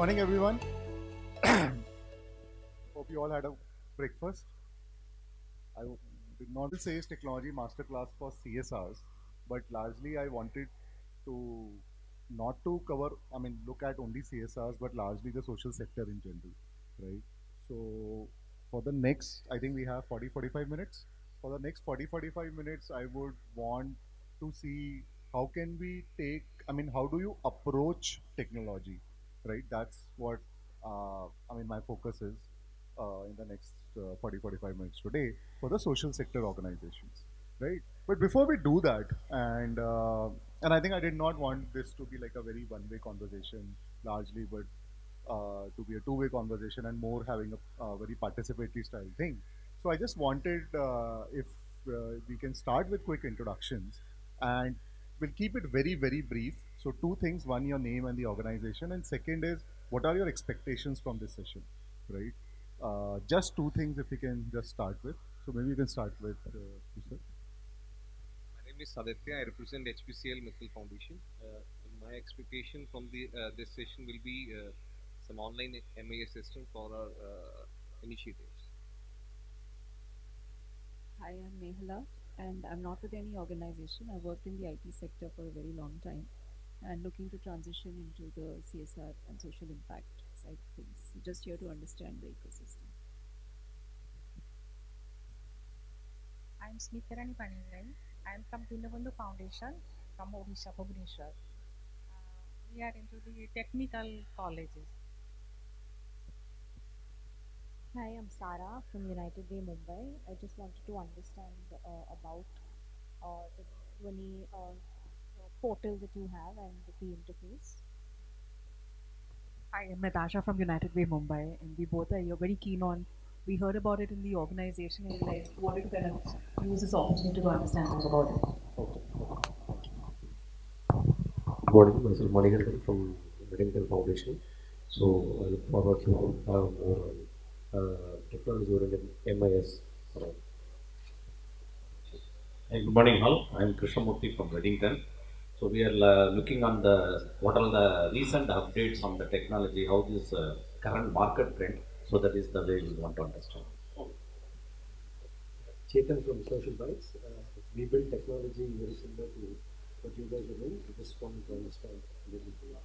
morning, everyone. Hope you all had a breakfast. I did not say it's technology masterclass for CSRs, but largely I wanted to not to cover, look at only CSRs, but largely the social sector in general, right? So for the next, I think we have 40-45 minutes. For the next 40-45 minutes, I would want to see how can we take, how do you approach technology, right? That's what, my focus is in the next 40-45 minutes today for the social sector organizations, right? But before we do that, and I think I did not want this to be like a very one-way conversation largely, but to be a two-way conversation and more having a very participatory style thing. So I just wanted if we can start with quick introductions, and we'll keep it very, very brief. So two things: one, your name and the organization, and second is what are your expectations from this session, right? Just two things if we can just start with. So maybe you can start with Mr. My name is Aditya. I represent HPCL Mittal Foundation. And my expectation from the this session will be some online MIS system for our initiatives. Hi, I'm Nehala, and I'm not with any organization. I worked in the IT sector for a very long time and looking to transition into the CSR and social impact side of things. Just here to understand the ecosystem. I'm Smitharani Panirai. I'm from Dinabandhu Foundation from Odisha, Bhubaneswar. We are into the technical colleges. Hi, I'm Sara from United Way Mumbai. I just wanted to understand about the Dhwani portal that you have and the interface. Hi, I'm Natasha from United Way Mumbai, and we both are very keen on. We heard about it in the organization, and wanted to kind of use this opportunity to understand more about it. Good morning, myself Manikandan from Medical Foundation. So I look forward to have more technology oriented MIS. Hey, good morning, all. I'm Krishnamurthy from Reddington. So we are looking on the what are the recent updates on the technology, how this current market trend. So that is the way we want to understand. Chetan from Social Bytes. We build technology very similar to what you guys are doing. I just wanted to understand a little bit.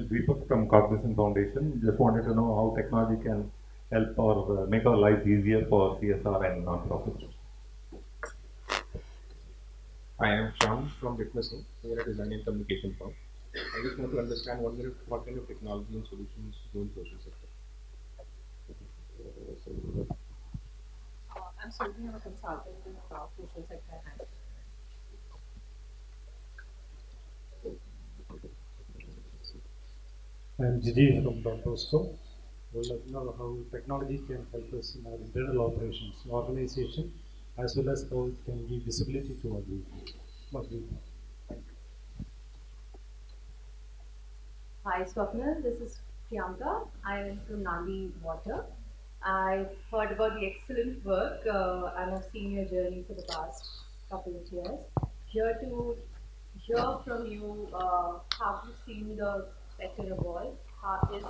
Deepak from Cognizant Foundation. Just wanted to know how technology can help or make our lives easier for CSR and non-profits. I am Shyam from Witnessing. We are a design and communication firm. I just want to understand what kind of technology and solutions do in social sector. I'm Sophie. I'm a consultant in the social sector. I'm Gigi from Don Bosco. We'll let you know how technology can help us in our internal operations, organization, as well as how it can give visibility to our group. Hi, Swapnil. This is Priyanka. I am from Nandi Water. I've heard about the excellent work and I've seen your journey for the past couple of years. Here to hear from you, have you seen the sector evolve? How is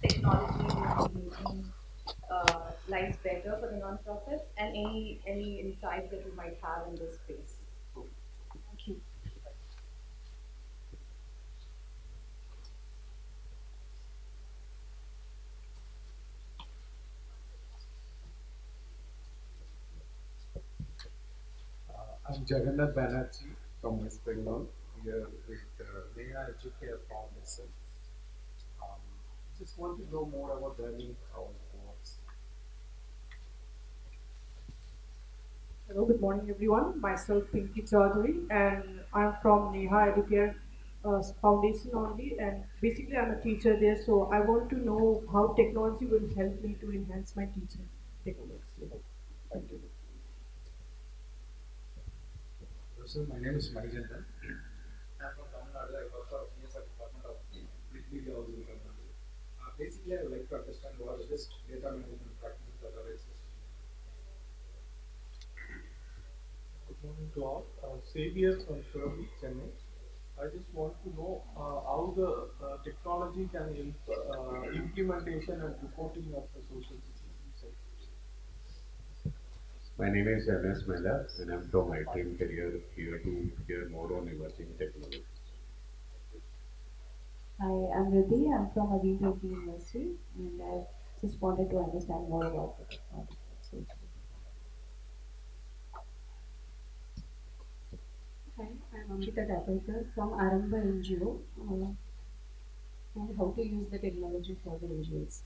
technology making lives better for the non-profits? And any insights that you might have in this space? Thank you. I'm Jagannath Banerjee from West Bengal, here with Neha Educare Foundation. Just want to know more about learning, how it works. Hello, good morning everyone. Myself Pinky Chaudhary, and I'm from Neha Educare Foundation only, and basically I'm a teacher there, so I want to know how technology will help me to enhance my teaching techniques. Thank you. So my name is Manikandan. I'm from Tamil Nadu. I work for CSR Department of Media Housing Company. Basically, I would like to understand what is this data management practices that are existing. Good morning to all. Xavier from Shirley, Chennai. I just want to know how the technology can help implementation and reporting of the social security. My name is MS Mela and I'm from my dream career here to hear more on emerging technologies. Hi, I'm Riddhi. I'm from Agin University and I just wanted to understand more about the technology. Hi, I'm Amrita Dapalkar from Aramba NGO and how to use the technology for the NGOs.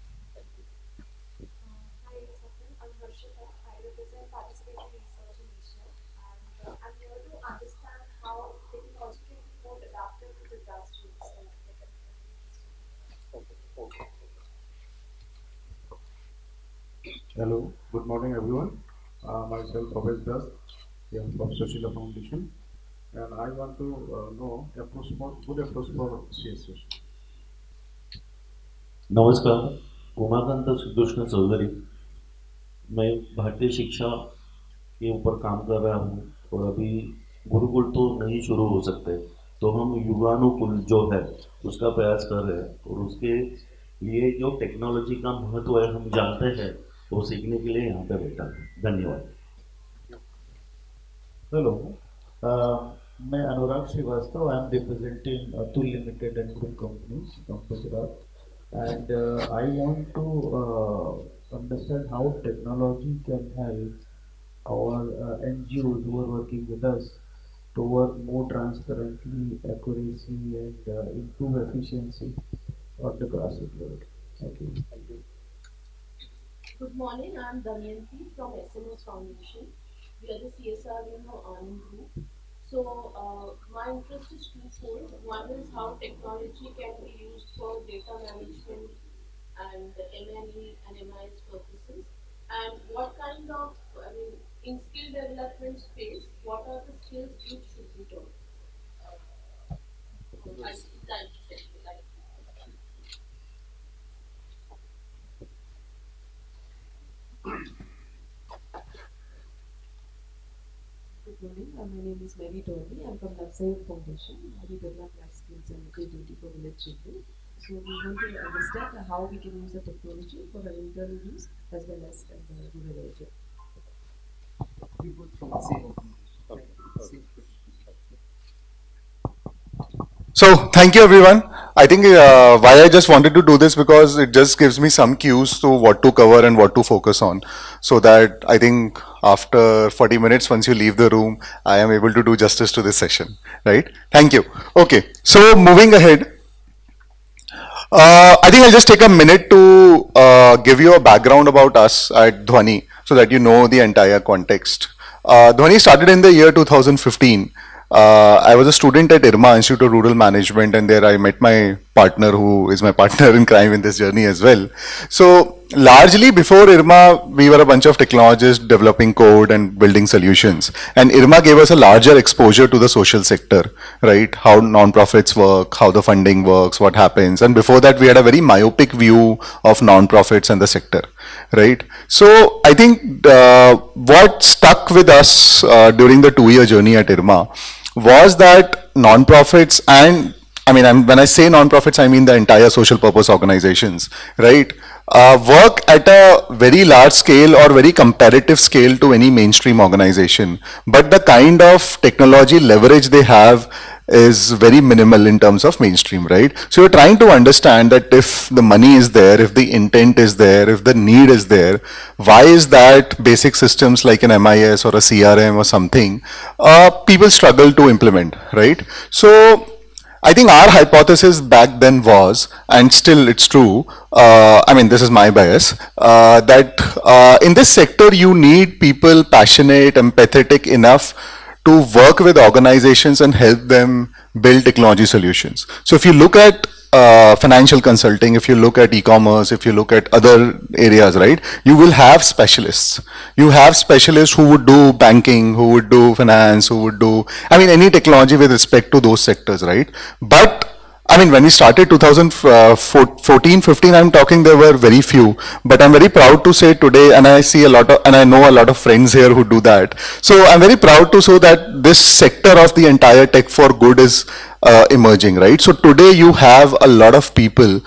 Hi, Sapna. I'm Harshita. I represent Participatory Research in Asia, and I'm here to understand how technology can be more adaptive to the grassroots. Hello, good morning everyone. Myself Bhavesh Das, I am from Sushila Foundation, and I want to know good approach for CSR. नमस्कार, उमाकांत सुकृष्ण चौधरी। मैं भारतीय शिक्षा के ऊपर काम कर रहा हूँ और अभी गुरुकुल तो नहीं शुरू हो सकते, तो हम युगानुकुल जो है उसका प्रयास कर रहे हैं और उसके लिए जो टेक्नोलॉजी का महत्व है हम जानते हैं, वो सीखने के लिए यहाँ पे बैठा हूँ। धन्यवाद। हेलो, मैं Anurag Srivastava. I am representing Atul limited and group companies from Gujarat, and I want to understand how technology can help our NGOs who are working with us to work more transparently, accuracy, and improve efficiency on the grassroots level. Thank you. Good morning, I'm Damayanti from SMS Foundation. We are the CSR earning group. So my interest is twofold. One is how technology can be used for data management and M&E and MIS purposes, and what kind of, in skill development space, what are the skills youth should be taught? Good morning. My name is Mary Dhwani. I'm from Navsayo Foundation. We develop life skills and local duty for village children. So we want to understand how we can use the technology for our internal use as well as in the rural area. We both from the same. So thank you everyone. I think why I just wanted to do this because it just gives me some cues to what to cover and what to focus on, so that I think after 40 minutes, once you leave the room, I am able to do justice to this session, right? Thank you. Okay, so moving ahead, I think I'll just take a minute to give you a background about us at Dhwani so that you know the entire context. Dhwani started in the year 2015. I was a student at IRMA, Institute of Rural Management, and there I met my partner, who is my partner in crime in this journey as well. So largely before IRMA, we were a bunch of technologists developing code and building solutions. And IRMA gave us a larger exposure to the social sector, right? How non-profits work, how the funding works, what happens. And before that, we had a very myopic view of non-profits and the sector, right? So I think what stuck with us during the 2-year journey at IRMA was that non-profits, and when I say non-profits, I mean the entire social purpose organizations, right, work at a very large scale or very comparative scale to any mainstream organization. But the kind of technology leverage they have is very minimal in terms of mainstream, right? So you're trying to understand that if the money is there, if the intent is there, if the need is there, why is that basic systems like an MIS or a CRM or something, people struggle to implement, right? So I think our hypothesis back then was, and still it's true, this is my bias, that in this sector you need people passionate, empathetic enough to work with organizations and help them build technology solutions. So if you look at financial consulting, if you look at e-commerce, if you look at other areas, right, you will have specialists. You have specialists who would do banking, who would do finance, who would do, any technology with respect to those sectors, right? But I mean, when we started 2014, 15, I'm talking, there were very few. But I'm very proud to say today, and I see a lot of, and I know a lot of friends here who do that. So I'm very proud to show that this sector of the entire tech for good is emerging, right? So today you have a lot of people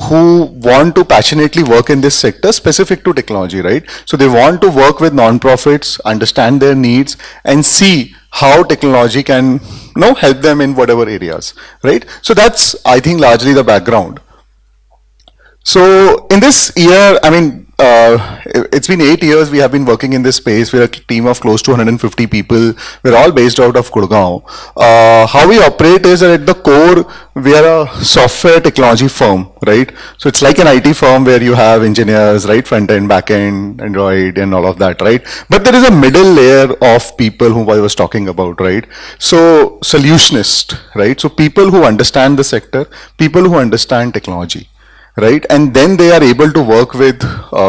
who want to passionately work in this sector specific to technology, right? So they want to work with non-profits, understand their needs, and see how technology can help them in whatever areas, right? So that's, I think, largely the background. So in this year, I mean, it's been 8 years we have been working in this space. We're a team of close to 150 people. We're all based out of Gurgaon. How we operate is that at the core, we are a software technology firm, right? So it's like an IT firm where you have engineers, right? Front end, back end, Android, and all of that, right? But there is a middle layer of people whom I was talking about, right? So solutionist, right? So people who understand the sector, people who understand technology, right? And then they are able to work with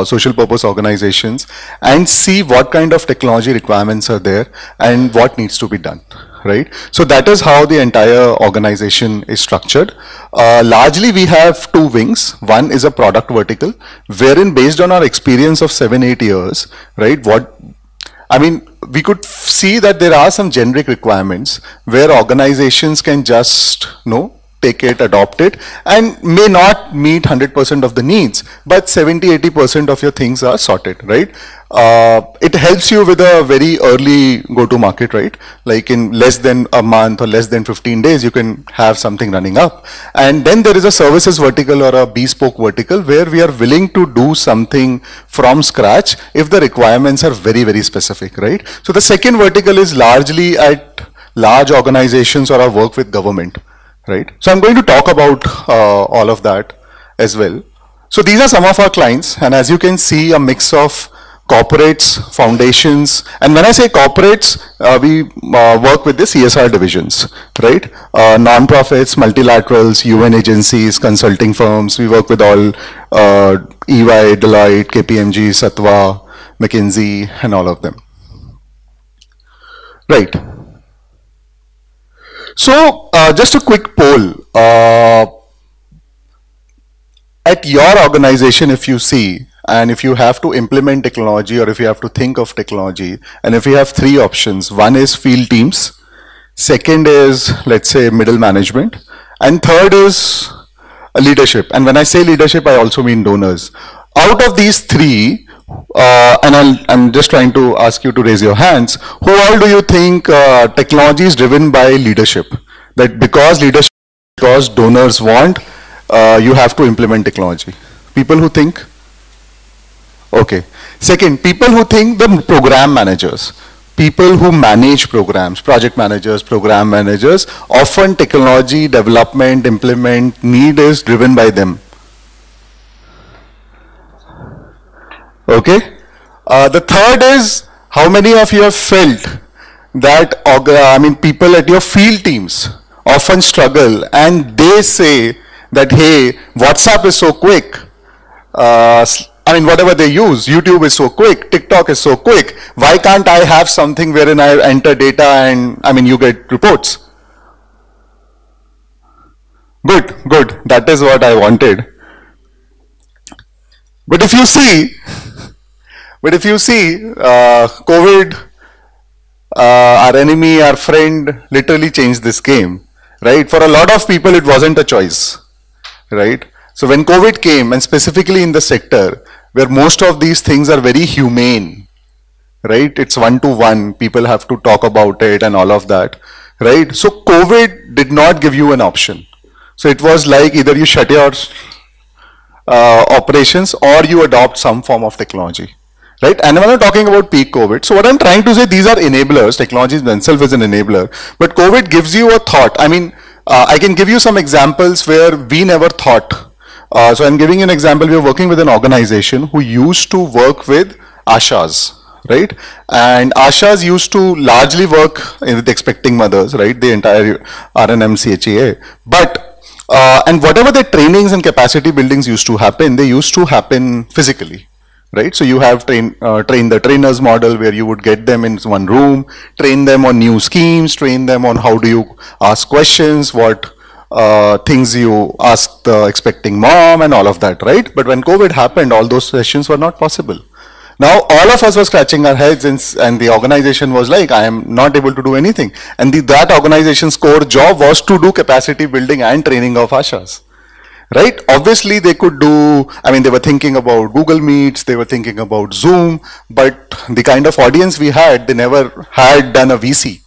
social purpose organizations and see what kind of technology requirements are there and what needs to be done, right? So that is how the entire organization is structured. Largely we have two wings. One is a product vertical, wherein based on our experience of 7-8 years, right, we could see that there are some generic requirements where organizations can just, take it, adopt it, and may not meet 100% of the needs, but 70-80% of your things are sorted, right? It helps you with a very early go-to-market, right? Like in less than a month or less than 15 days, you can have something running up. And then there is a services vertical or a bespoke vertical where we are willing to do something from scratch if the requirements are very, very specific, right? So the second vertical is largely at large organizations or our work with government, right? So I'm going to talk about all of that as well. So these are some of our clients, and as you can see, a mix of corporates, foundations, and when I say corporates, we work with the CSR divisions, right? Non-profits, multilaterals, UN agencies, consulting firms. We work with all EY, Deloitte, KPMG, Satwa, McKinsey, and all of them, right? So just a quick poll. At your organization, if you see, and if you have to implement technology or if you have to think of technology, and if you have three options, one is field teams, second is, let's say, middle management, and third is leadership. And when I say leadership, I also mean donors. Out of these three, and I'm just trying to ask you to raise your hands, who all do you think technology is driven by leadership? That because leadership, because donors want, you have to implement technology. People who think? Okay. Second, people who think the program managers. People who manage programs, project managers, program managers, often technology development, implement, need is driven by them. Okay. The third is, how many of you have felt that people at your field teams often struggle and they say that, hey, WhatsApp is so quick. Whatever they use, YouTube is so quick, TikTok is so quick. Why can't I have something wherein I enter data and you get reports? Good, good. That is what I wanted. But if you see, COVID, our enemy, our friend, literally changed this game, right? For a lot of people, it wasn't a choice, right? So when COVID came, and specifically in the sector, where most of these things are very humane, right? It's one-to-one, people have to talk about it and all of that, right? So COVID did not give you an option. So it was like either you shut your operations or you adopt some form of technology, right? And when I'm talking about peak COVID, so what I'm trying to say, these are enablers. Technology themselves is an enabler, but COVID gives you a thought. I can give you some examples where we never thought. So I'm giving you an example. We're working with an organization who used to work with Ashas, right? And Ashas used to largely work with expecting mothers, right? The entire RNMCHEA. But and whatever the trainings and capacity buildings used to happen, they used to happen physically, right? So you have train the trainers model where you would get them in one room, train them on new schemes, train them on how do you ask questions, what things you ask the expecting mom and all of that, right? But when COVID happened, all those sessions were not possible. Now all of us were scratching our heads, and the organization was like, I am not able to do anything. And that organization's core job was to do capacity building and training of Ashas. Right? Obviously they could do, I mean, they were thinking about Google Meets, they were thinking about Zoom, but the kind of audience we had, they never had done a VC,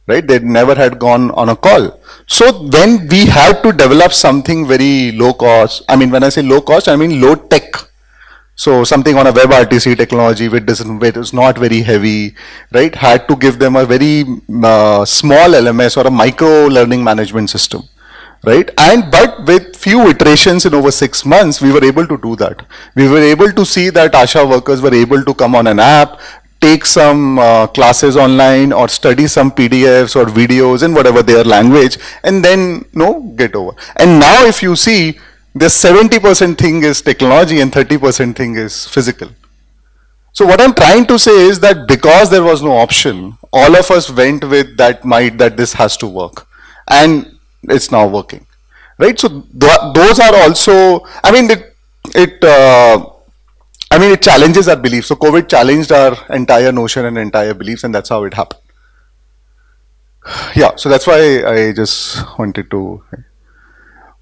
right? They never had gone on a call. So when we had to develop something very low cost, I mean, when I say low cost, I mean low tech. So something on a WebRTC technology which is not very heavy, right? Had to give them a very small LMS or a micro learning management system. Right? But with few iterations in over 6 months, we were able to do that. We were able to see that ASHA workers were able to come on an app, take some classes online or study some PDFs or videos in whatever their language, and then get over. And now if you see, the 70% thing is technology and 30% thing is physical. So what I'm trying to say is that because there was no option, all of us went with that might that this has to work. And it's now working, right? So those are also, I mean, it challenges our beliefs. So COVID challenged our entire notion and entire beliefs, and that's how it happened. Yeah, so that's why I just wanted to.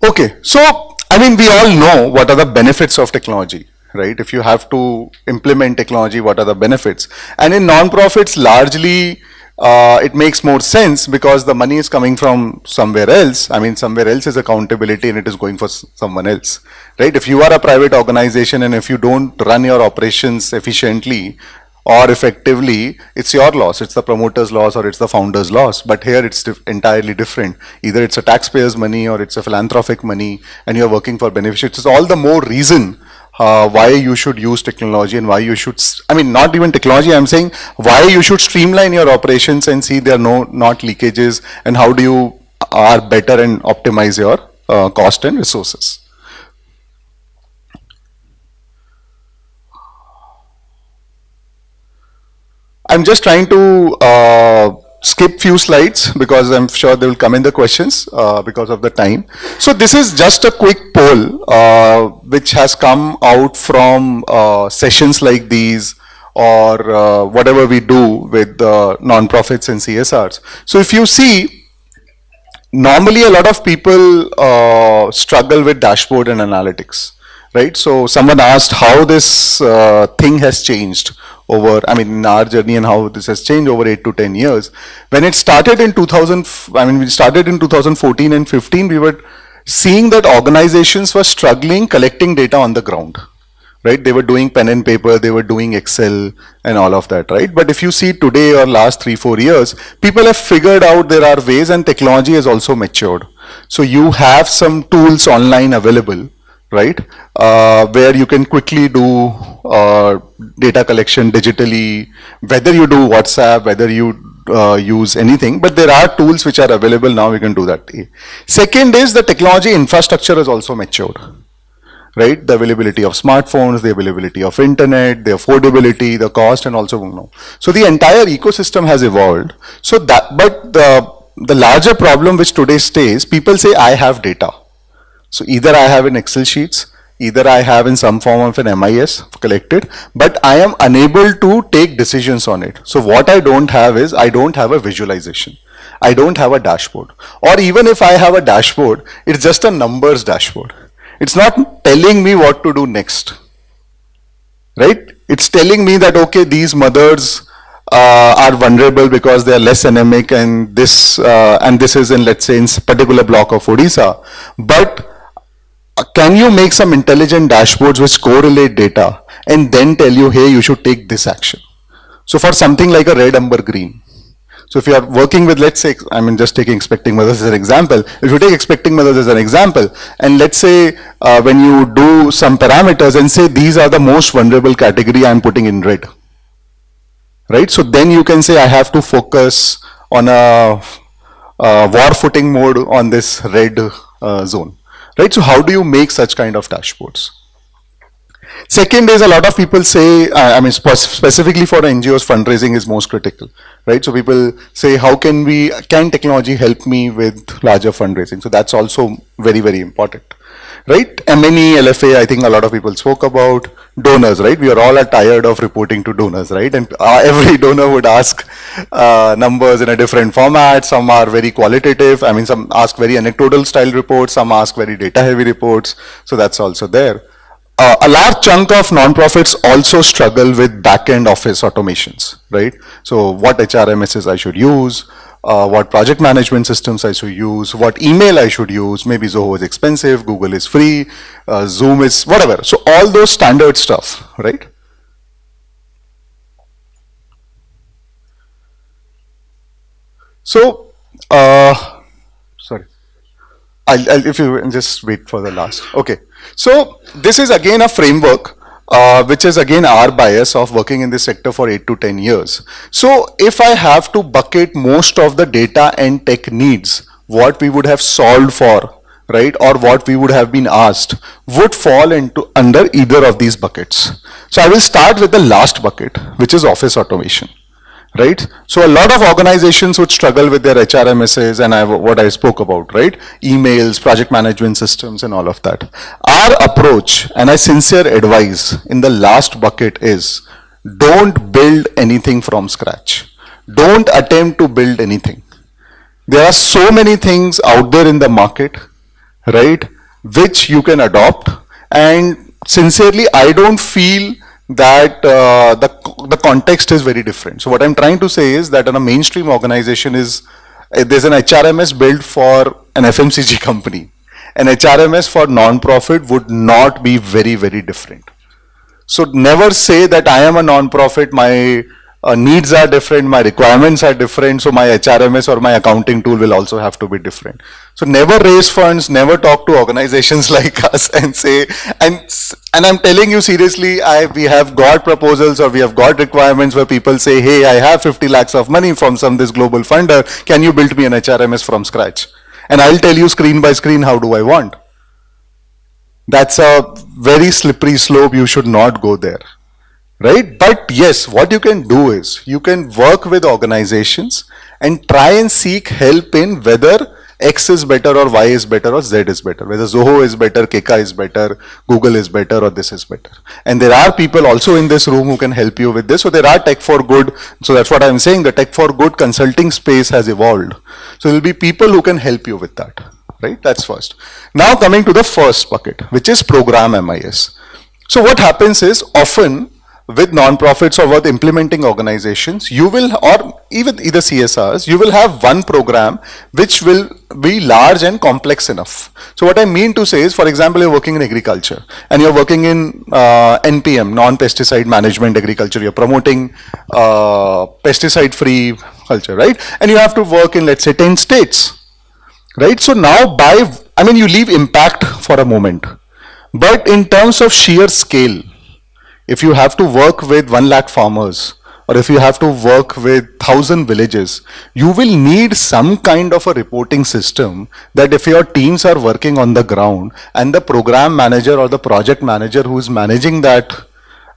Okay, so I mean, we all know what are the benefits of technology, right? If you have to implement technology, what are the benefits? And in non-profits, largely, it makes more sense because the money is coming from somewhere else. I mean, somewhere else is accountability and it is going for someone else, right? If you are a private organization and if you don't run your operations efficiently or effectively, it's your loss. It's the promoter's loss or it's the founder's loss. But here it's entirely different. Either it's a taxpayer's money or it's a philanthropic money and you're working for beneficiaries. It's all the more reason why you should use technology and why you should, I mean, not even technology, I'm saying why you should streamline your operations and see there are not leakages, and how do you are better and optimize your cost and resources. I'm just trying to skip few slides because I'm sure they will come in the questions because of the time. So this is just a quick poll which has come out from sessions like these or whatever we do with non-profits and CSRs. So if you see, normally a lot of people struggle with dashboard and analytics, right? So someone asked how this thing has changed over, I mean, in our journey and how this has changed over 8 to 10 years. When it started in 2000, I mean, we started in 2014 and 15, we were seeing that organizations were struggling collecting data on the ground, right? They were doing pen and paper, they were doing Excel and all of that, right? But if you see today or last 3-4 years, people have figured out there are ways, and technology has also matured. So you have some tools online available, right? Where you can quickly do data collection digitally, whether you do WhatsApp, whether you use anything, but there are tools which are available now, we can do that. Second is the technology infrastructure has also matured, right? The availability of smartphones, the availability of internet, the affordability, the cost, and also, so the entire ecosystem has evolved. So that, but the larger problem which today stays, people say I have data. So either I have in Excel sheets, either I have in some form of an MIS collected, but I am unable to take decisions on it. So what I don't have is, I don't have a visualization. I don't have a dashboard. Or even if I have a dashboard, it's just a numbers dashboard. It's not telling me what to do next, right? It's telling me that, okay, these mothers are vulnerable because they are less anemic, and this is in, let's say, in particular block of Odisha. But can you make some intelligent dashboards which correlate data and then tell you, hey, you should take this action? So for something like a red, amber, green. So if you are working with, let's say, I mean, just taking expecting mothers as an example. If you take expecting mothers as an example, and let's say when you do some parameters and say these are the most vulnerable category, I'm putting in red, right? So then you can say I have to focus on a war footing mode on this red zone. Right, so how do you make such kind of dashboards? Second is a lot of people say, I mean, specifically for NGOs, fundraising is most critical, right? So people say, can technology help me with larger fundraising? So that's also very, very important, right? M&E, LFA, I think a lot of people spoke about. Donors, right? We are all tired of reporting to donors, right? And every donor would ask numbers in a different format. Some are very qualitative. I mean, some ask very anecdotal style reports. Some ask very data heavy reports. So that's also there. A large chunk of nonprofits also struggle with back-end office automations, right? So what HRMSs I should use, what project management systems I should use, what email I should use, maybe Zoho is expensive, Google is free, Zoom is whatever. So all those standard stuff, right? So, sorry. If you just wait for the last. Okay. So this is again a framework which is again our bias of working in this sector for 8 to 10 years. So if I have to bucket most of the data and tech needs, what we would have solved for, right, or what we would have been asked, would fall into under either of these buckets. So I will start with the last bucket, which is office automation. Right? So a lot of organizations would struggle with their HRMSs and what I spoke about, right? Emails, project management systems and all of that. Our approach, and I sincere advise in the last bucket is, don't build anything from scratch. Don't attempt to build anything. There are so many things out there in the market, right, which you can adopt, and sincerely, I don't feel that the context is very different. So what I'm trying to say is that in a mainstream organization is, there's an HRMS built for an FMCG company. An HRMS for non-profit would not be very, very different. So never say that I am a non-profit, my needs are different, my requirements are different, so my HRMS or my accounting tool will also have to be different. So never raise funds, never talk to organizations like us and say, and I'm telling you seriously, we have got proposals or we have got requirements where people say, hey, I have 50 lakhs of money from this global funder, can you build me an HRMS from scratch? And I'll tell you screen by screen, how do I want? That's a very slippery slope, you should not go there. Right? But yes, what you can do is, you can work with organizations and try and seek help in whether X is better or Y is better or Z is better. Whether Zoho is better, Keka is better, Google is better or this is better. And there are people also in this room who can help you with this. So there are tech for good. So that's what I'm saying. The tech for good consulting space has evolved. So there will be people who can help you with that. Right? That's first. Now coming to the first bucket, which is program MIS. So what happens is, often with non-profits or with implementing organizations, you will, or even either CSRs, you will have one program which will be large and complex enough. So what I mean to say is, for example, you're working in agriculture and you're working in NPM, non-pesticide management agriculture. You're promoting pesticide-free culture, right? And you have to work in, let's say, 10 states, right? So now you leave impact for a moment, but in terms of sheer scale, if you have to work with 1 lakh farmers, or if you have to work with 1,000 villages, you will need some kind of a reporting system that if your teams are working on the ground and the program manager or the project manager who is managing that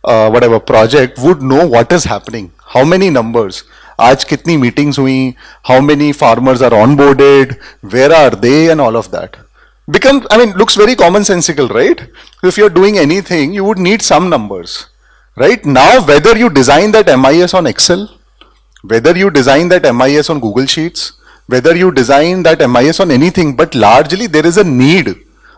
whatever project would know what is happening, how many numbers, aaj kitni meetings hui, how many farmers are onboarded, where are they, and all of that. Looks very commonsensical, right? If you're doing anything, you would need some numbers, right? Now, whether you design that MIS on Excel, whether you design that MIS on Google Sheets, whether you design that MIS on anything, but largely there is a need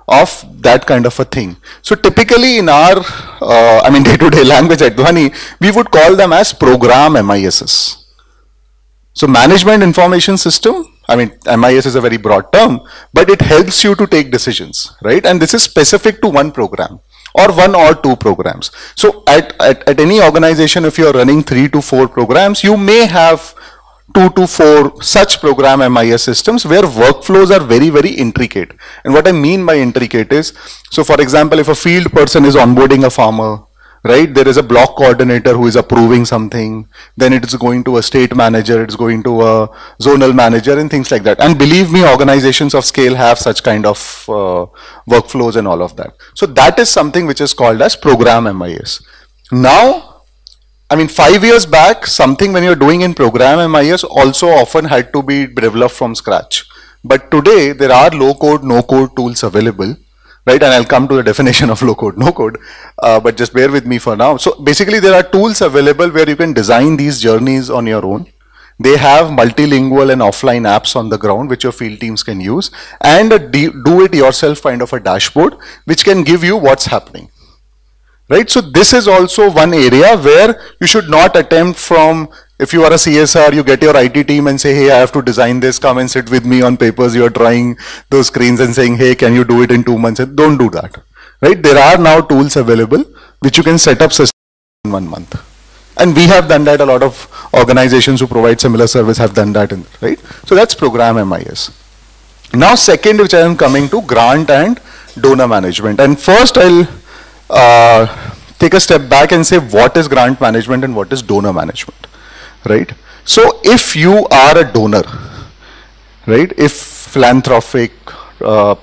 of that kind of a thing. So typically in our, day-to-day language at Dhwani, we would call them as program MISs. So management information system, MIS is a very broad term, but it helps you to take decisions, right? And this is specific to one program or 1 or 2 programs. So at any organization, if you're running 3 to 4 programs, you may have 2 to 4 such program MIS systems where workflows are very, very intricate. And what I mean by intricate is, so for example, if a field person is onboarding a farmer, right? There is a block coordinator who is approving something, then it is going to a state manager, it's going to a zonal manager and things like that. And believe me, organizations of scale have such kind of workflows and all of that. So that is something which is called as program MIS. Now, I mean, 5 years back, something when you're doing in program MIS also often had to be developed from scratch. But today, there are low code, no code tools available, right? And I'll come to the definition of low code, no code, but just bear with me for now. So basically, there are tools available where you can design these journeys on your own. They have multilingual and offline apps on the ground which your field teams can use, and a do it yourself kind of a dashboard which can give you what's happening. Right, so this is also one area where you should not attempt from, if you are a CSR, you get your IT team and say, hey, I have to design this, come and sit with me on papers, you are drawing those screens and saying, hey, can you do it in 2 months? Don't do that, right? There are now tools available which you can set up systems in 1 month. And we have done that, a lot of organizations who provide similar service have done that, right? So that's program MIS. Now second, which I am coming to, grant and donor management. And first I'll take a step back and say what is grant management and what is donor management, right? So if you are a donor, right, if philanthropic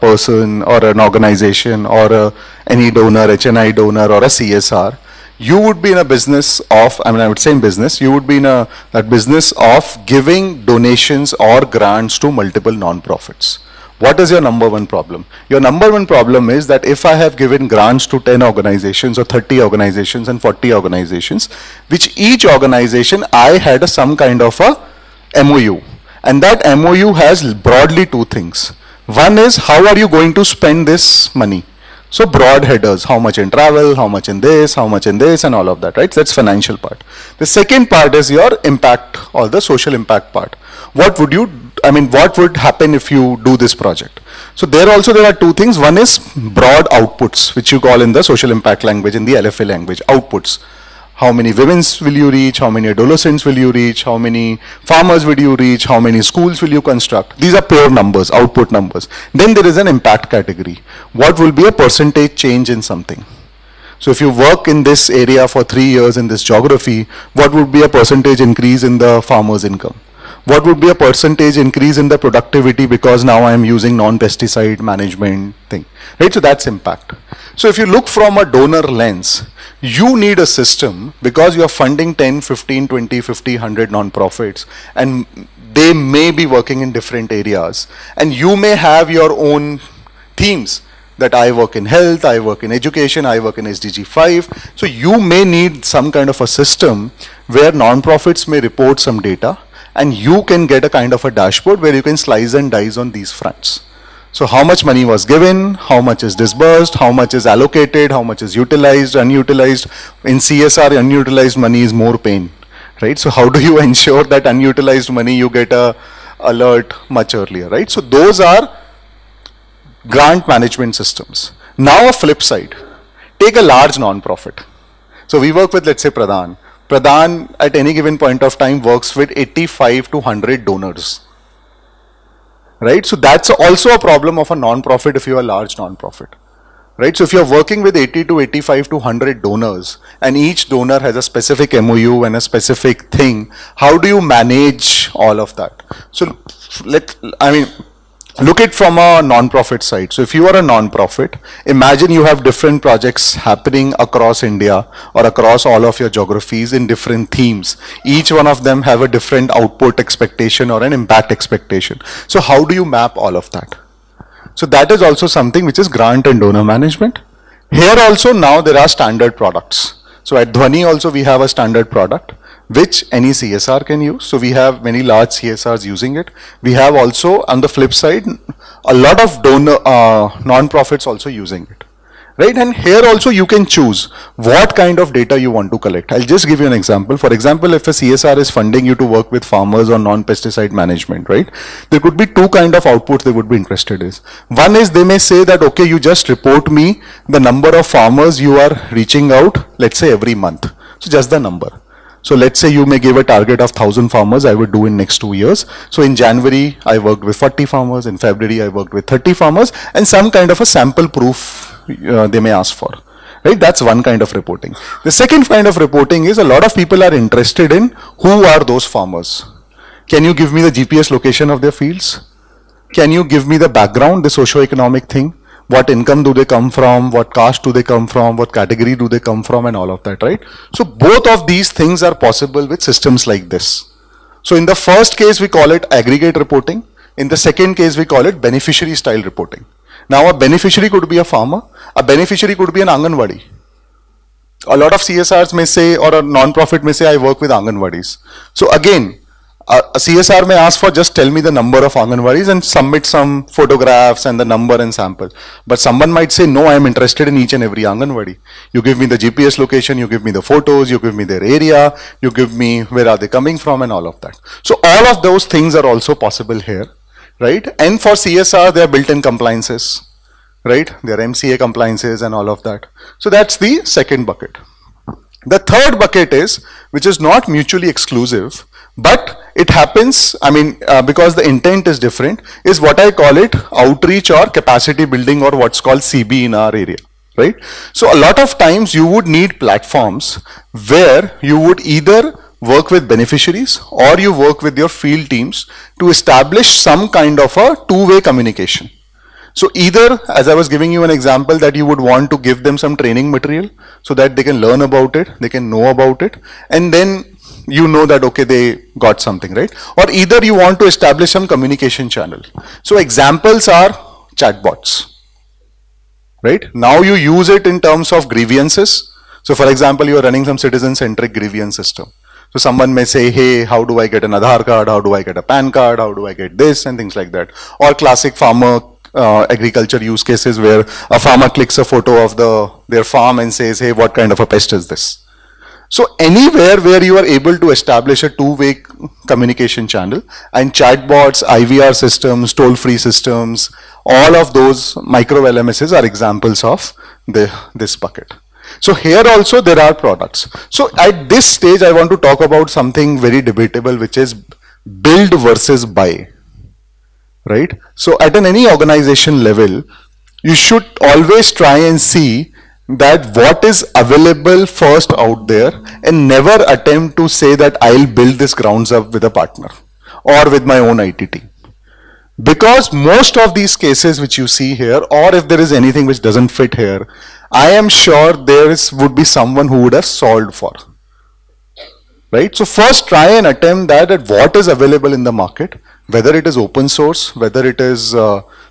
person or an organization or any donor, HNI donor or a CSR, you would be in a business of, I mean, I would say in business, you would be in a business of giving donations or grants to multiple non-profits. What is your number one problem? Your number one problem is that if I have given grants to 10 organizations or 30 organizations and 40 organizations, which each organization I had some kind of a MOU. And that MOU has broadly two things. One is, how are you going to spend this money? So broad headers, how much in travel, how much in this, how much in this, and all of that, right? That's financial part. The second part is your impact, or the social impact part. What would you, I mean, what would happen if you do this project? So there are two things. One is broad outputs, which you call in the social impact language, in the LFA language, outputs. How many women will you reach? How many adolescents will you reach? How many farmers will you reach? How many schools will you construct? These are pure numbers, output numbers. Then there is an impact category. What will be a percentage change in something? So if you work in this area for 3 years in this geography, what would be a percentage increase in the farmer's income? What would be a percentage increase in the productivity because now I am using non-pesticide management thing, right? So that's impact. So if you look from a donor lens, you need a system because you are funding 10, 15, 20, 50, 100 non-profits, and they may be working in different areas, and you may have your own themes that I work in health, I work in education, I work in SDG 5. So you may need some kind of a system where non-profits may report some data, and you can get a kind of a dashboard where you can slice and dice on these fronts. So how much money was given, how much is disbursed, how much is allocated, how much is utilized, unutilized. In CSR, unutilized money is more pain, right? So how do you ensure that unutilized money you get a alert much earlier, right? So those are grant management systems. Now a flip side, take a large non-profit. So we work with, let's say, Pradhan. Pradhan at any given point of time works with 85 to 100 donors, right? So that's also a problem of a non-profit if you are a large non-profit, right? So if you're working with 80 to 85 to 100 donors and each donor has a specific MOU and a specific thing, how do you manage all of that? So look it from a non-profit side. So if you are a non-profit, imagine you have different projects happening across India or across all of your geographies in different themes. Each one of them have a different output expectation or an impact expectation. So how do you map all of that? So that is also something which is grant and donor management. Here also now there are standard products. So at Dhwani also we have a standard product which any CSR can use. So we have many large CSRs using it. We have also, on the flip side, a lot of donor non-profits also using it, right? And here also you can choose what kind of data you want to collect. I'll just give you an example. For example, if a CSR is funding you to work with farmers on non-pesticide management, right? There could be two kind of outputs they would be interested in. One is they may say that, okay, you just report me the number of farmers you are reaching out, let's say every month. So just the number. So let's say you may give a target of 1,000 farmers I would do in next 2 years. So in January, I worked with 40 farmers. In February, I worked with 30 farmers, and some kind of a sample proof they may ask for, right? That's one kind of reporting. The second kind of reporting is a lot of people are interested in who are those farmers. Can you give me the GPS location of their fields? Can you give me the background, the socio-economic thing? What income do they come from? What caste do they come from? What category do they come from? And all of that, right? So both of these things are possible with systems like this. So in the first case, we call it aggregate reporting. In the second case, we call it beneficiary style reporting. Now a beneficiary could be a farmer. A beneficiary could be an Anganwadi. A lot of CSRs may say, or a non-profit may say, I work with Anganwadis. So again, a CSR may ask for just tell me the number of Anganwadis and submit some photographs and the number and sample. But someone might say, no, I am interested in each and every Anganwadi. You give me the GPS location, you give me the photos, you give me their area, you give me where are they coming from and all of that. So all of those things are also possible here, right? And for CSR, there are built-in compliances, right? There are MCA compliances and all of that. So that's the second bucket. The third bucket is, which is not mutually exclusive, but it happens, I mean, because the intent is different, is what I call it outreach or capacity building, or what's called CB in our area, right? So a lot of times you would need platforms where you would either work with beneficiaries or you work with your field teams to establish some kind of a two-way communication. So either, as I was giving you an example, that you would want to give them some training material so that they can learn about it, they can know about it, and then you know that, okay, they got something, right? Or either you want to establish some communication channel. So examples are chatbots, right? Now you use it in terms of grievances. So for example, you are running some citizen-centric grievance system. So someone may say, hey, how do I get an Aadhaar card? How do I get a PAN card? How do I get this? And things like that. Or classic farmer agriculture use cases where a farmer clicks a photo of their farm and says, hey, what kind of a pest is this? So anywhere where you are able to establish a two-way communication channel, and chatbots, IVR systems, toll-free systems, all of those micro LMSs are examples of this bucket. So here also there are products. So at this stage I want to talk about something very debatable, which is build versus buy, right? So at any organization level, you should always try and see that what is available first out there, and never attempt to say that I'll build this grounds up with a partner or with my own IT team. Because most of these cases which you see here, or if there is anything which doesn't fit here, I am sure would be someone who would have solved for, right? So first try and attempt that at what is available in the market, whether it is open source, whether it is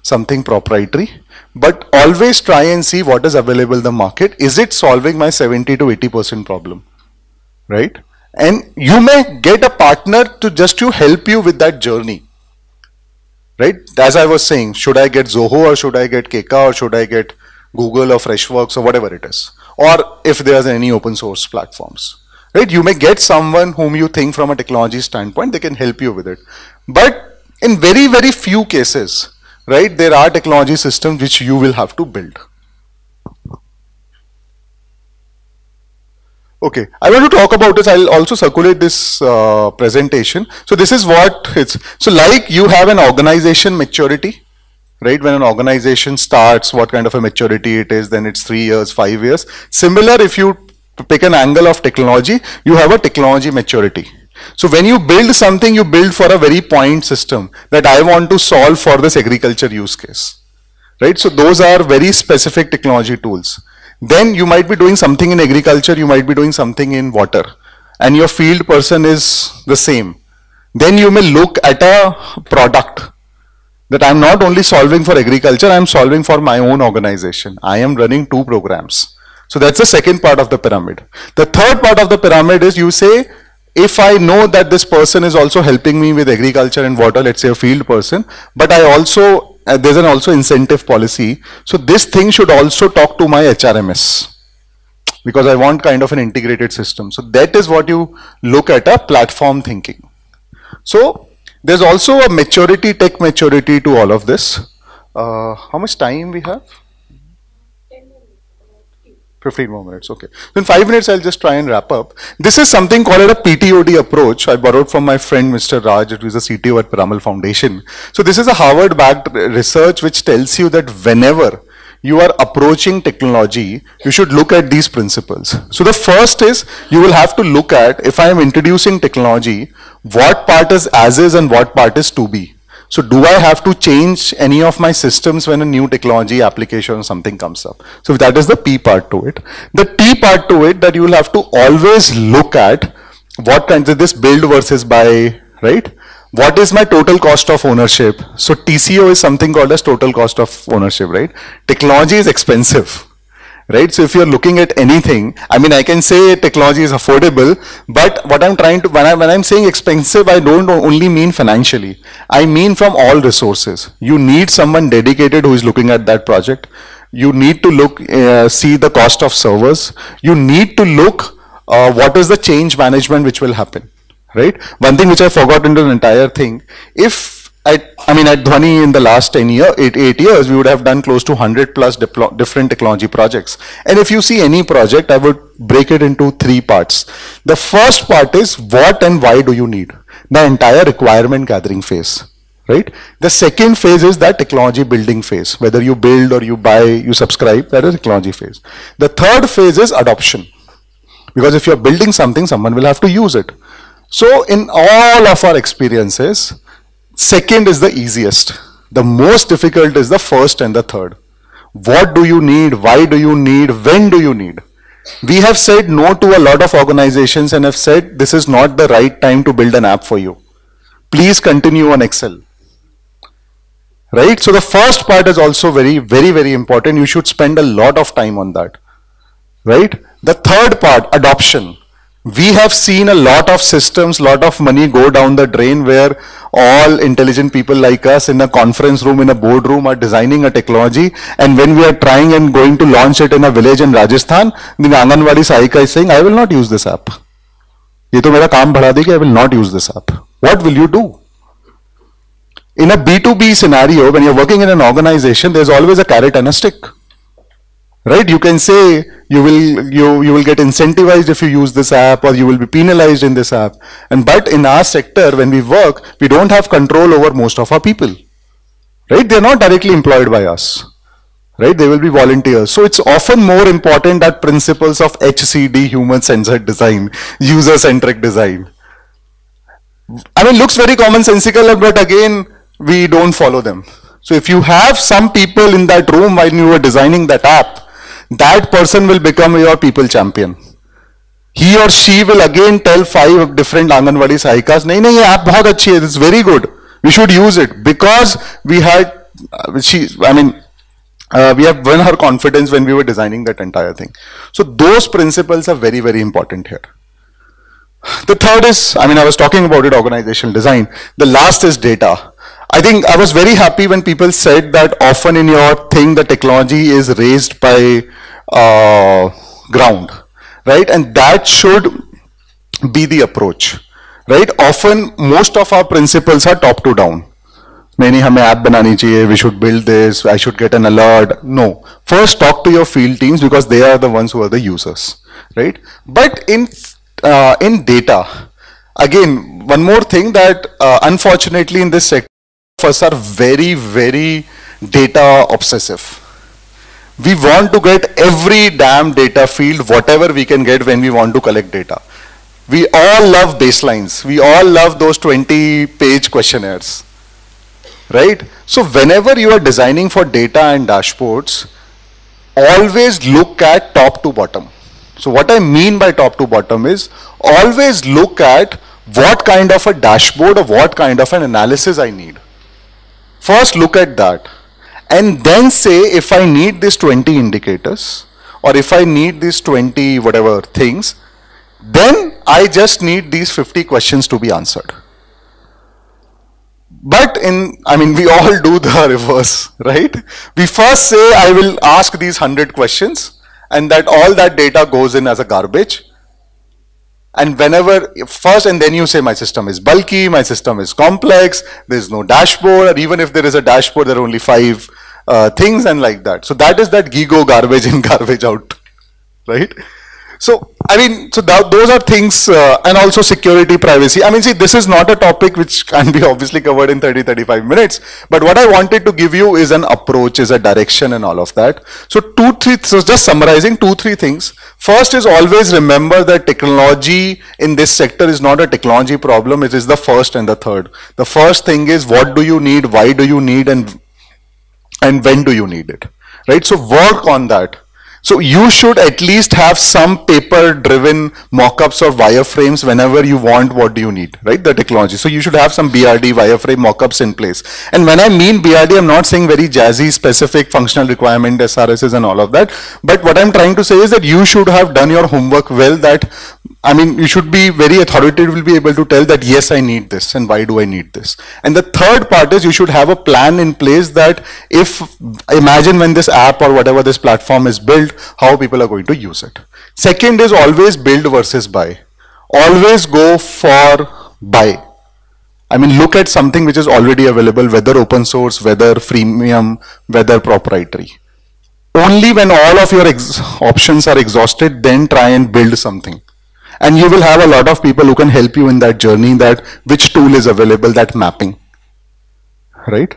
something proprietary, but always try and see what is available in the market. Is it solving my 70 to 80% problem, right? And you may get a partner to help you with that journey, right? As I was saying, should I get Zoho or should I get Keka or should I get Google or Freshworks or whatever it is, or if there's any open source platforms, right? You may get someone whom you think from a technology standpoint, they can help you with it. But in very, very few cases, right, there are technology systems which you will have to build. Okay, I want to talk about this. I'll also circulate this presentation. So this is what it's, so like you have an organization maturity, right? When an organization starts, what kind of a maturity it is, then it's 3 years, 5 years. Similar, if you pick an angle of technology, you have a technology maturity. So when you build something, you build for a very point system that I want to solve for this agriculture use case, right? So those are very specific technology tools. Then you might be doing something in agriculture, you might be doing something in water, and your field person is the same. Then you may look at a product that I'm not only solving for agriculture, I'm solving for my own organization. I am running 2 programs. So that's the second part of the pyramid. The third part of the pyramid is you say, if I know that this person is also helping me with agriculture and water, let's say a field person, but I also, there's an also incentive policy. So this thing should also talk to my HRMS, because I want kind of an integrated system. So that is what you look at a platform thinking. So there's also a maturity, tech maturity to all of this. How much time we have? 15 more minutes, okay. So in 5 minutes, I'll just try and wrap up. This is something called a PTOD approach. I borrowed from my friend, Mr. Raj, who is the CTO at Piramal Foundation. So this is a Harvard-backed research which tells you that whenever you are approaching technology, you should look at these principles. So the first is, you will have to look at, if I am introducing technology, what part is as is and what part is to be. So do I have to change any of my systems when a new technology application or something comes up? So that is the P part to it. The T part to it, that you will have to always look at what kinds of this build versus buy, right? What is my total cost of ownership? So TCO is something called as total cost of ownership, right? Technology is expensive, right? So if you're looking at anything, I mean, I can say technology is affordable, but what I'm trying to, when I'm saying expensive, I don't only mean financially. I mean from all resources. You need someone dedicated who is looking at that project. You need to look, see the cost of servers. You need to look what is the change management which will happen, right? One thing which I forgot in the entire thing, if at Dhwani in the last 8 years, we would have done close to 100 plus different technology projects. And if you see any project, I would break it into 3 parts. The first part is what and why do you need? The entire requirement gathering phase, right? The second phase is that technology building phase. Whether you build or you buy, you subscribe, that is technology phase. The third phase is adoption. Because if you're building something, someone will have to use it. So in all of our experiences, second is the easiest. The most difficult is the first and the third. What do you need? Why do you need? When do you need? We have said no to a lot of organizations and have said this is not the right time to build an app for you. Please continue on Excel. Right? So the first part is also very, very, very important. You should spend a lot of time on that. Right? The third part, adoption. We have seen a lot of systems, lot of money go down the drain where all intelligent people like us in a conference room, in a boardroom are designing a technology, and when we are trying and going to launch it in a village in Rajasthan, the Anganwadi Sahika is saying, I will not use this app. Ye to mera kaam badha degi, I will not use this app. What will you do? In a B2B scenario, when you're working in an organization, there's always a carrot and a stick. Right? You can say you will get incentivized if you use this app, or you will be penalized in this app. But in our sector, when we work, we don't have control over most of our people. Right? They're not directly employed by us. Right? They will be volunteers. So it's often more important that principles of HCD, human-centered design, user-centric design. I mean, looks very commonsensical, but again, we don't follow them. So if you have some people in that room when you were designing that app, that person will become your people champion. He or she will again tell 5 different Anganwadi Sahikas, nahi, ye app bahut achhi hai, it's very good. We should use it, because we had, we have won her confidence when we were designing that entire thing. So those principles are very, very important here. The third is, I was talking about it, organizational design. The last is data. I think I was very happy when people said that often in your thing, the technology is raised by ground, right? And that should be the approach, right? Often, most of our principles are top to down. Nahi, hame app banani chahiye, we should build this, I should get an alert. No. First, talk to your field teams, because they are the ones who are the users, right? But in data, again, one more thing that unfortunately in this sector, us are very, very data obsessive. We want to get every damn data field, whatever we can get when we want to collect data. We all love baselines. We all love those 20-page questionnaires, right? So whenever you are designing for data and dashboards, always look at top to bottom. So what I mean by top to bottom is, always look at what kind of a dashboard or what kind of an analysis I need. First look at that, and then say, if I need these 20 indicators, or if I need these 20 whatever things, then I just need these 50 questions to be answered. But we all do the reverse, right? We first say, I will ask these 100 questions, and that all that data goes in as a garbage. And whenever first, and then you say, my system is bulky, my system is complex, there's no dashboard, or even if there is a dashboard, there are only 5 things, and like that. So that is that GIGO, garbage in, garbage out, right? So, I mean, so those are things, and also security, privacy. I mean, see, this is not a topic which can be obviously covered in 30, 35 minutes. But what I wanted to give you is an approach, is a direction and all of that. So so just summarizing 2-3 things. First is always remember that technology in this sector is not a technology problem. It is the first and the third. The first thing is what do you need, why do you need, and when do you need it, right? So work on that. So you should at least have some paper-driven mock-ups or wireframes whenever you want. What do you need, right? The technology. So you should have some BRD wireframe mock-ups in place. And when I mean BRD, I'm not saying very jazzy, specific functional requirement, SRSs and all of that. But what I'm trying to say is that you should have done your homework well. That, I mean, you should be very authoritatively be able to tell that, yes, I need this and why do I need this. And the third part is you should have a plan in place that if, imagine when this app or whatever this platform is built, how people are going to use it. Second is always build versus buy. Always go for buy. I mean, look at something which is already available, whether open source, whether freemium, whether proprietary. Only when all of your options are exhausted, then try and build something. And you will have a lot of people who can help you in that journey, that which tool is available, that mapping, right?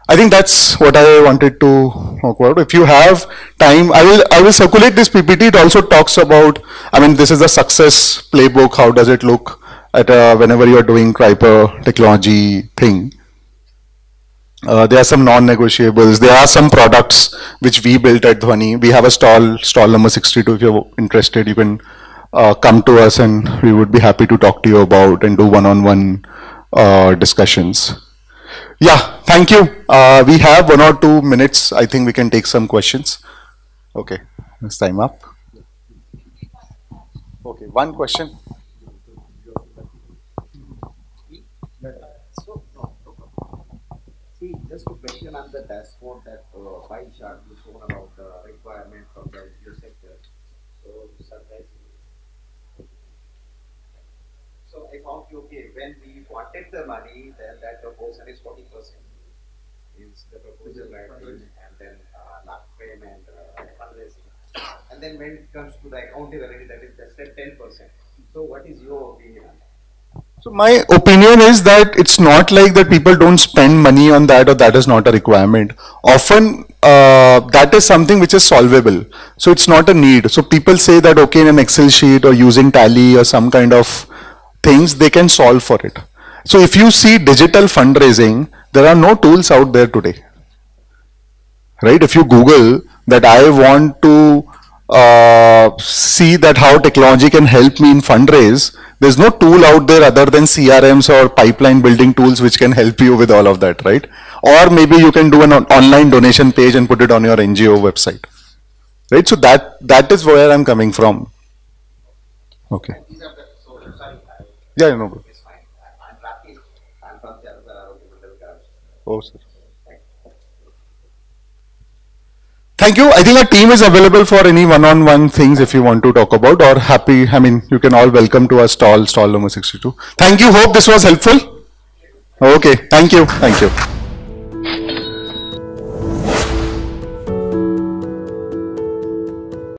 I think that's what I wanted to talk about. If you have time, I will circulate this PPT. It also talks about, I mean, this is a success playbook. How does it look at whenever you are doing Kuiper technology thing? There are some non-negotiables. There are some products which we built at Dhwani. We have a stall number 62. If you're interested, you can come to us and we would be happy to talk to you about and do one-on-one discussions. Yeah, thank you. We have 1 or 2 minutes. I think we can take some questions. Okay, it's time up. Okay, one question. See, just a question on the dashboard that pie chart you shown about the requirement from the NGO sector. So, surprisingly. So I found, okay, when we wanted the money, then that proportion is 40%. Is the proposal writing and then last payment, fundraising. And then when it comes to the accountability, that is just at 10%. So what is your opinion on that? So my opinion is that it's not like that people don't spend money on that or that is not a requirement. Often that is something which is solvable. So it's not a need. So people say that, okay, in an Excel sheet or using Tally or some kind of things, they can solve for it. So if you see digital fundraising, there are no tools out there today, right? If you Google that I want to see that how technology can help me in fundraise, there's no tool out there other than CRMs or pipeline building tools which can help you with all of that, right? Or maybe you can do an online donation page and put it on your NGO website, right? So that is where I'm coming from. Okay. Yeah, no problem. Oh, sir. Thank you. I think our team is available for any one-on-one things if you want to talk about, or happy, I mean, you can all welcome to our stall number 62. Thank you. Hope this was helpful. Okay. Thank you. Thank you.